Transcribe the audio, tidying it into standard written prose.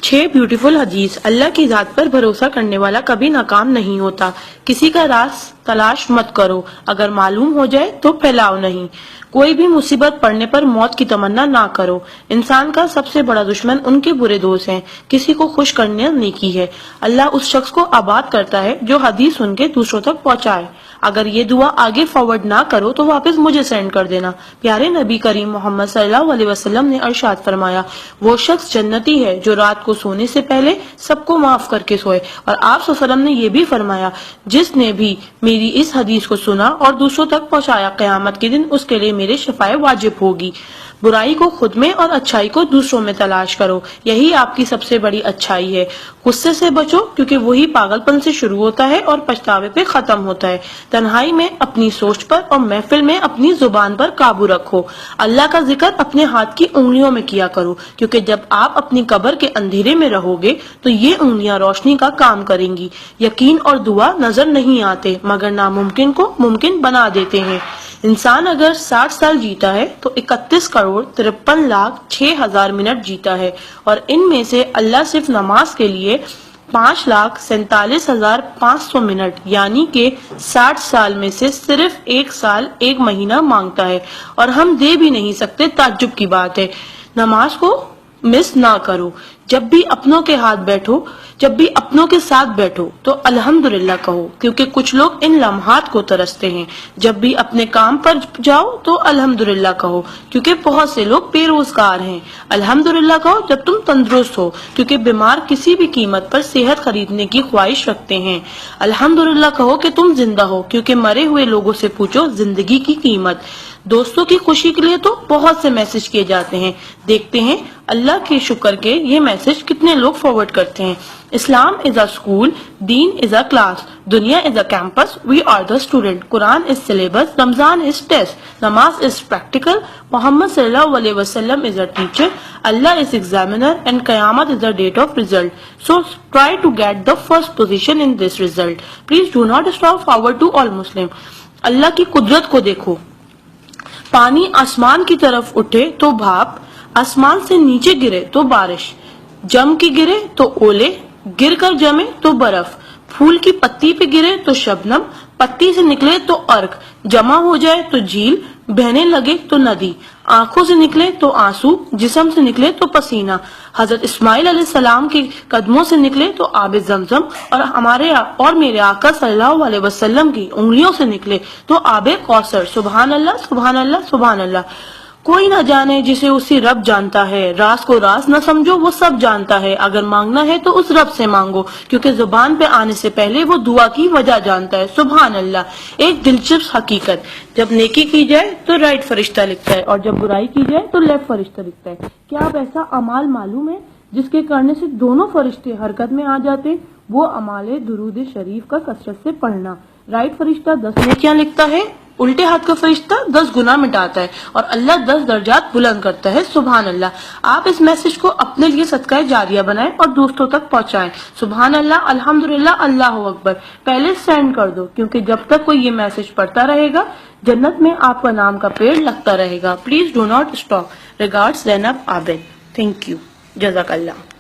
6 beautiful حدیث۔ اللہ کی ذات پر بھروسہ کرنے والا کبھی ناکام نہیں ہوتا۔ کسی کا راز تلاش مت کرو، اگر معلوم ہو جائے تو پھیلاؤ نہیں۔ کوئی بھی مصیبت پڑنے پر موت کی تمنا نہ کرو۔ انسان کا سب سے بڑا دشمن ان کے برے دوست ہیں۔ کسی کو خوش کرنا نیکی ہے۔ اللہ اس شخص کو آباد کرتا ہے جو حدیث سن کے دوسروں تک پہنچائے۔ اگر یہ دعا آگے فارورڈ نہ کرو تو واپس مجھے سینڈ کر دینا۔ پیارے نبی کریم محمد صلی اللہ علیہ وسلم نے ارشاد فرمایا، وہ شخص جنتی ہے جو رات کو سونے سے پہلے سب کو معاف کر کے سوئے۔ اور آپ صلی اللہ علیہ وسلم نے یہ بھی فرمایا، جس نے بھی میری اس حدیث کو سنا اور دوسروں تک پہنچایا، قیامت کے دن اس کے لیے میرے شفاعت واجب ہوگی۔ برائی کو خود میں اور اچھائی کو دوسروں میں تلاش کرو، یہی آپ کی سب سے بڑی اچھائی ہے۔ غصے سے بچو کیونکہ وہی پاگل پن سے شروع ہوتا ہے اور پچھتاوے پہ ختم ہوتا ہے۔ تنہائی میں اپنی سوچ پر اور محفل میں اپنی زبان پر قابو رکھو۔ اللہ کا ذکر اپنے ہاتھ کی انگلیوں میں کیا کرو، کیونکہ جب آپ اپنی قبر کے اندھیرے میں رہو گے تو یہ انگلیاں روشنی کا کام کریں گی۔ یقین اور دعا نظر نہیں آتے مگر ناممکن کو ممکن بنا دیتے ہیں۔ انسان اگر 60 سال جیتا ہے تو 31,53,06,000 منٹ جیتا ہے، اور ان میں سے اللہ صرف نماز کے لیے 5,47,500 منٹ یعنی کہ 60 سال میں سے صرف 1 سال 1 مہینہ مانگتا ہے، اور ہم دے بھی نہیں سکتے۔ تعجب کی بات ہے۔ نماز کو مس نہ کرو۔ جب بھی اپنوں کے ساتھ بیٹھو تو الحمدللہ کہو، کیونکہ کچھ لوگ ان لمحات کو ترستے ہیں۔ جب بھی اپنے کام پر جاؤ تو الحمدللہ کہو، کیونکہ بہت سے لوگ بے روزگار ہیں۔ الحمدللہ کہو جب تم تندرست ہو، کیونکہ بیمار کسی بھی قیمت پر صحت خریدنے کی خواہش رکھتے ہیں۔ الحمدللہ کہو کہ تم زندہ ہو، کیونکہ مرے ہوئے لوگوں سے پوچھو زندگی کی قیمت۔ دوستوں کی خوشی کے لیے تو بہت سے میسج کیے جاتے ہیں، دیکھتے ہیں اللہ کے شکر کے یہ میسج کتنے لوگ فارورڈ کرتے ہیں۔ اسلام از a school, then is a class, dunya is a campus, we are the student, Quran is syllabus, Ramadan is test, namaz is practical, Muhammad صلی اللہ علیہ وسلم is a teacher, Allah is examiner and qayamat is the date of result. So try to get the first position in this result. Please do not stop forward to all Muslim. اللہ کی قدرت کو دیکھو۔ پانی آسمان کی طرف اٹھے تو بھاپ، آسمان سے نیچے گرے تو بارش، جم کے گرے تو اولے، گر کر جمے تو برف، پھول کی پتی پہ گرے تو شبنم، پتی سے نکلے تو ارک، جمع ہو جائے تو جھیل، بہنے لگے تو ندی، آنکھوں سے نکلے تو آنسو، جسم سے نکلے تو پسینہ، حضرت اسماعیل علیہ السلام کے قدموں سے نکلے تو آب زمزم، اور میرے آقا صلی اللہ علیہ وسلم کی انگلیوں سے نکلے تو آب کوثر۔ سبحان اللہ، سبحان اللہ، سبحان اللہ۔ کوئی نہ جانے جسے اسی رب جانتا ہے، راز کو راز نہ سمجھو وہ سب جانتا ہے، اگر مانگنا ہے تو اس رب سے مانگو، کیونکہ زبان پہ آنے سے پہلے وہ دعا کی وجہ جانتا ہے۔ سبحان اللہ۔ ایک دلچسپ حقیقت، جب نیکی کی جائے تو رائٹ فرشتہ لکھتا ہے، اور جب برائی کی جائے تو لیفٹ فرشتہ لکھتا ہے۔ کیا آپ ایسا اعمال معلوم ہے جس کے کرنے سے دونوں فرشتے حرکت میں آ جاتے؟ وہ اعمال درود شریف کا کثرت سے پڑھنا۔ رائٹ فرشتہ 10 نیکیاں لکھتا ہے، الٹے ہاتھ کا فرشتہ 10 گناہ مٹاتا ہے، اور اللہ 10 درجات بلند کرتا ہے۔ سبحان اللہ۔ آپ اس میسج کو اپنے لیے صدقہ جاریہ بنائیں اور دوستوں تک پہنچائیں۔ سبحان اللہ، الحمدللہ، اللہ اکبر۔ پہلے سینڈ کر دو، کیونکہ جب تک کوئی یہ میسج پڑھتا رہے گا جنت میں آپ کا نام کا پیڑ لگتا رہے گا۔ Please do not stop. Regards Zainab Abid. Thank you, جزاک اللہ۔